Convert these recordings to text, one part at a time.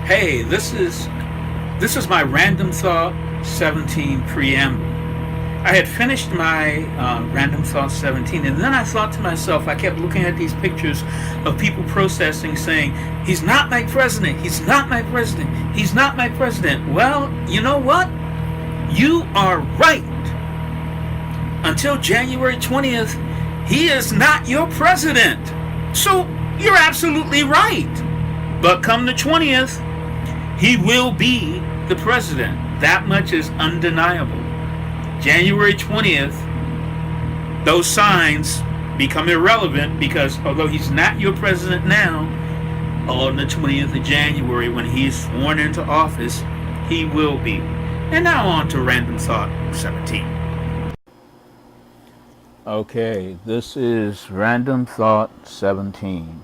Hey, this is my random thought 17 preamble. I had finished my random thought 17, and then I thought to myself, I kept looking at these pictures of people protesting, saying, "He's not my president. He's not my president. He's not my president." Well, you know what? You are right. Until January 20th, he is not your president. So you're absolutely right. But come the 20th, he will be the president. That much is undeniable. January 20th, those signs become irrelevant because although he's not your president now, on the 20th of January when he's sworn into office, he will be. And now on to Random Thought 17. Okay, this is Random Thought 17.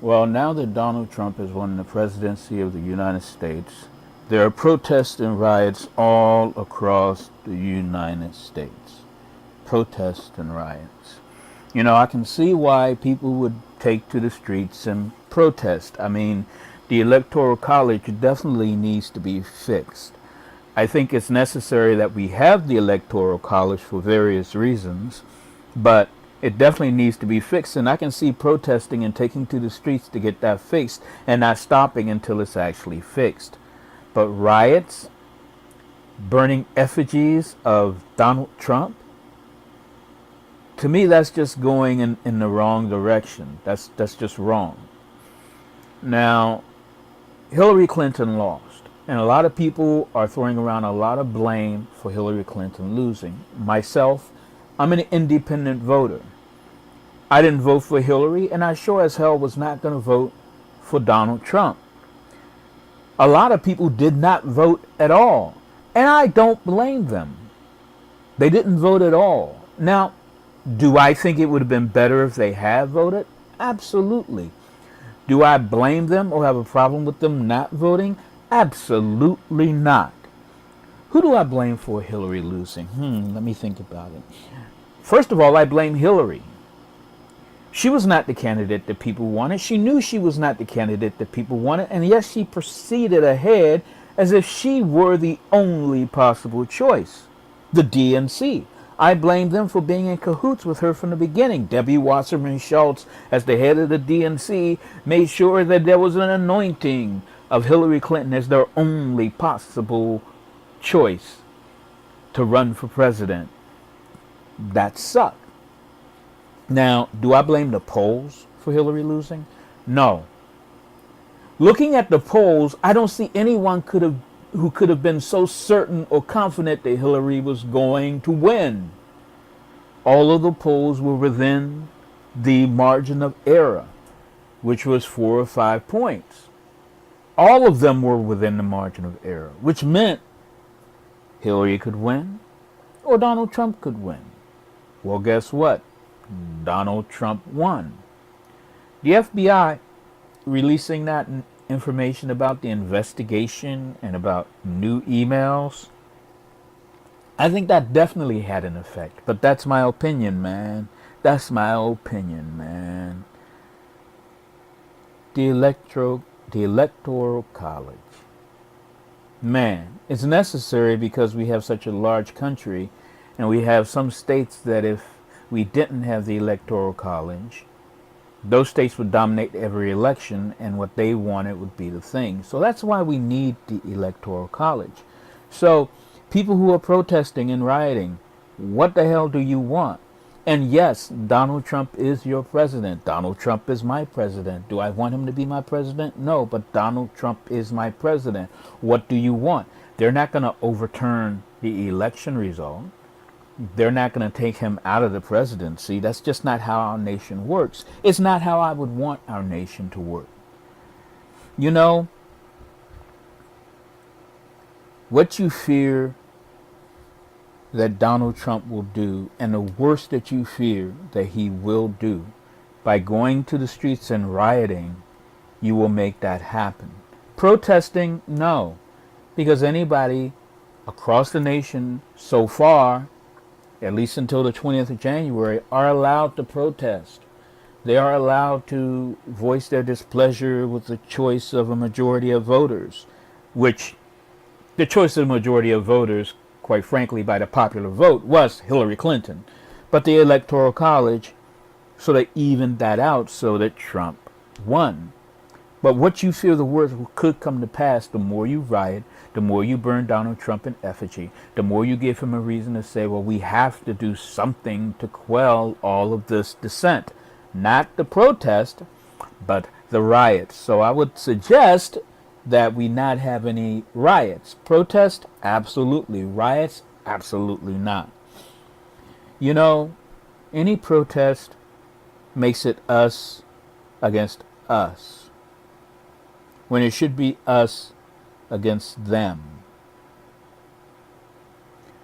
Well, now that Donald Trump has won the presidency of the United States, there are protests and riots all across the United States. Protests and riots. You know, I can see why people would take to the streets and protest. I mean, the Electoral College definitely needs to be fixed. I think it's necessary that we have the Electoral College for various reasons, but it definitely needs to be fixed, and I can see protesting and taking to the streets to get that fixed and not stopping until it's actually fixed. But riots, burning effigies of Donald Trump, to me that's just going in the wrong direction. That's just wrong. Now, Hillary Clinton lost. And a lot of people are throwing around a lot of blame for Hillary Clinton losing. Myself, I'm an independent voter. I didn't vote for Hillary, and I sure as hell was not going to vote for Donald Trump. A lot of people did not vote at all, and I don't blame them. They didn't vote at all. Now, do I think it would have been better if they had voted? Absolutely. Do I blame them or have a problem with them not voting? Absolutely not. Who do I blame for Hillary losing? Let me think about it. First of all, I blame Hillary. She was not the candidate that people wanted. She knew she was not the candidate that people wanted, and yet she proceeded ahead as if she were the only possible choice. The DNC. I blame them for being in cahoots with her from the beginning. Debbie Wasserman Schultz, as the head of the DNC, made sure that there was an anointing of Hillary Clinton as their only possible choice to run for president. That sucked. Now, do I blame the polls for Hillary losing? No. Looking at the polls, I don't see anyone who could have been so certain or confident that Hillary was going to win. All of the polls were within the margin of error, which was 4 or 5 points. All of them were within the margin of error, which meant Hillary could win or Donald Trump could win. Well, guess what? Donald Trump won. The FBI releasing that information about the investigation and about new emails, I think that definitely had an effect. But that's my opinion, man. That's my opinion, man. The Electoral College. Man, it's necessary because we have such a large country, and we have some states that if we didn't have the Electoral College, those states would dominate every election, and what they wanted would be the thing. So that's why we need the Electoral College. So people who are protesting and rioting, what the hell do you want? And yes, Donald Trump is your president. Donald Trump is my president. Do I want him to be my president? No, but Donald Trump is my president. What do you want? They're not going to overturn the election result. They're not going to take him out of the presidency. That's just not how our nation works. It's not how I would want our nation to work. You know, what you fear that Donald Trump will do, and the worst that you fear that he will do, by going to the streets and rioting, you will make that happen. Protesting, no. Because anybody across the nation so far, at least until the 20th of January, are allowed to protest. They are allowed to voice their displeasure with the choice of a majority of voters, which the choice of a majority of voters, quite frankly, by the popular vote, was Hillary Clinton. But the Electoral College sort of evened that out so that Trump won. But what you fear the worst could come to pass, the more you riot, the more you burn Donald Trump in effigy, the more you give him a reason to say, well, we have to do something to quell all of this dissent. Not the protest, but the riots. So I would suggest that we not have any riots. Protest? Absolutely. Riots? Absolutely not. You know, any protest makes it us against us, when it should be us against them.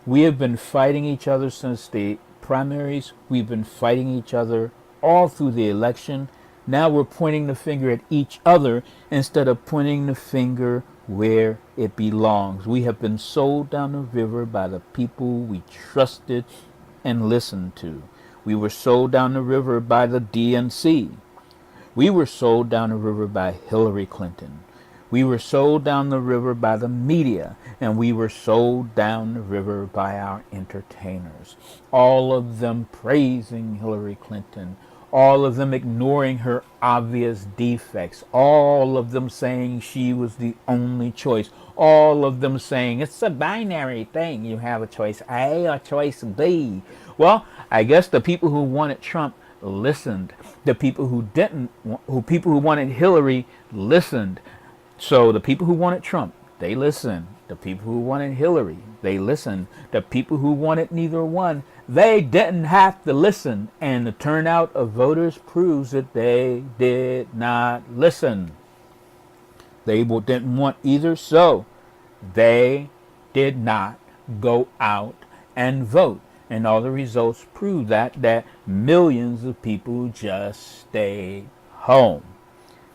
We have been fighting each other since the primaries. We've been fighting each other all through the election. Now we're pointing the finger at each other instead of pointing the finger where it belongs. We have been sold down the river by the people we trusted and listened to. We were sold down the river by the DNC. We were sold down the river by Hillary Clinton. We were sold down the river by the media, and we were sold down the river by our entertainers. All of them praising Hillary Clinton, all of them ignoring her obvious defects, all of them saying she was the only choice, all of them saying it's a binary thing. You have a choice A or choice B. Well, I guess the people who wanted Trump listened. The people who didn't, people who wanted Hillary listened. So the people who wanted Trump, they listened. The people who wanted Hillary, they listened. The people who wanted neither one, they didn't have to listen. And the turnout of voters proves that they did not listen. They didn't want either, so they did not go out and vote. And all the results prove that millions of people just stayed home.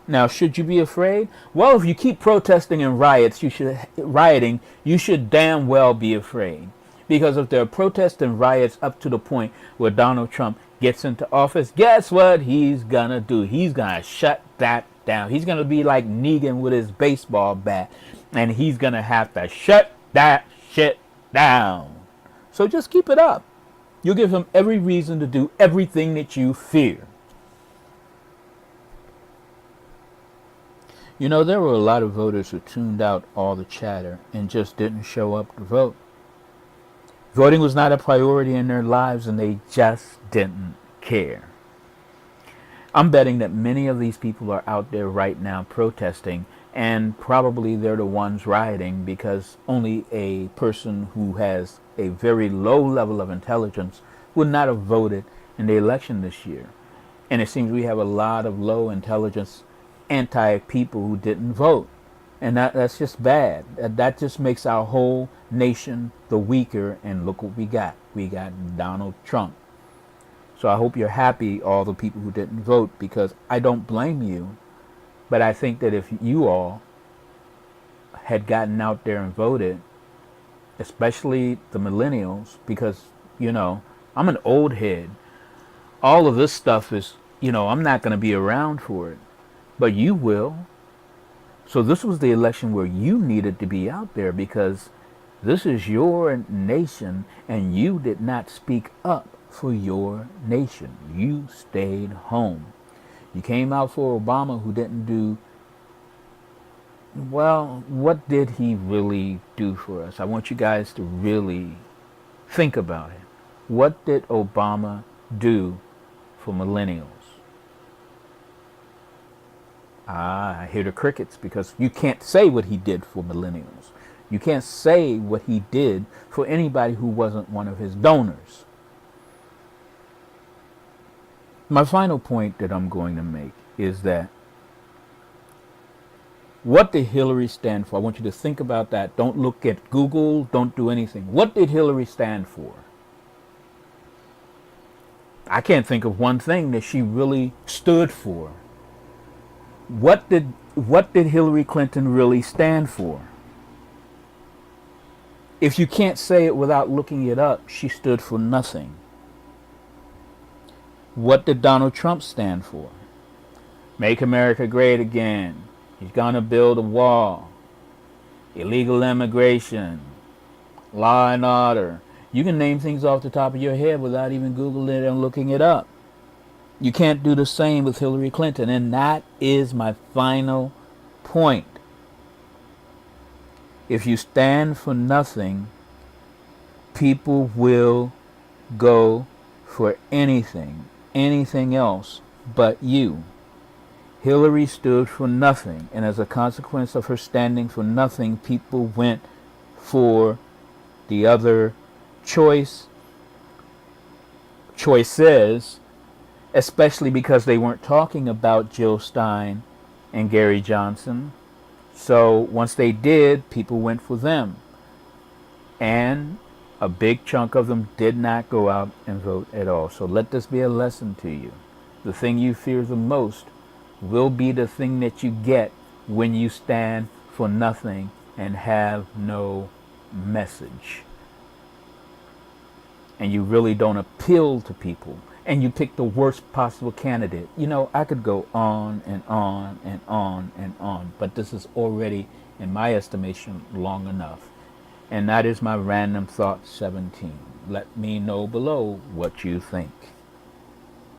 Now, should you be afraid? Well, if you keep protesting and rioting, you should damn well be afraid. Because if there are protests and riots up to the point where Donald Trump gets into office, guess what he's gonna do? He's gonna shut that down. He's gonna be like Negan with his baseball bat, and he's gonna have to shut that shit down. So just keep it up. You'll give him every reason to do everything that you fear. You know, there were a lot of voters who tuned out all the chatter and just didn't show up to vote. Voting was not a priority in their lives, and they just didn't care. I'm betting that many of these people are out there right now protesting, and probably they're the ones rioting because only a person who has a very low level of intelligence would not have voted in the election this year. And it seems we have a lot of low intelligence anti-people who didn't vote. And that's just bad. That just makes our whole nation the weaker. And look what we got. We got Donald Trump. So I hope you're happy, all the people who didn't vote, because I don't blame you. But I think that if you all had gotten out there and voted, especially the millennials, because, you know, I'm an old head. All of this stuff is, you know, I'm not going to be around for it. But you will. So this was the election where you needed to be out there, because this is your nation and you did not speak up for your nation. You stayed home. You came out for Obama, who didn't do, well, what did he really do for us? I want you guys to really think about it. What did Obama do for millennials? I hear the crickets, because you can't say what he did for millennials. You can't say what he did for anybody who wasn't one of his donors. My final point that I'm going to make is that what did Hillary stand for? I want you to think about that. Don't look at Google. Don't do anything. What did Hillary stand for? I can't think of one thing that she really stood for. What did Hillary Clinton really stand for? If you can't say it without looking it up, she stood for nothing. What did Donald Trump stand for? Make America great again. He's going to build a wall. Illegal immigration. Law and order. You can name things off the top of your head without even Googling it and looking it up. You can't do the same with Hillary Clinton. And that is my final point. If you stand for nothing, people will go for anything else but you. Hillary stood for nothing, and as a consequence of her standing for nothing, people went for the other choices, especially because they weren't talking about Jill Stein and Gary Johnson. So once they did, people went for them. And a big chunk of them did not go out and vote at all. So let this be a lesson to you. The thing you fear the most will be the thing that you get when you stand for nothing and have no message. And you really don't appeal to people. And you pick the worst possible candidate. You know, I could go on and on and on and on, but this is already, in my estimation, long enough. And that is my random thought 17. Let me know below what you think.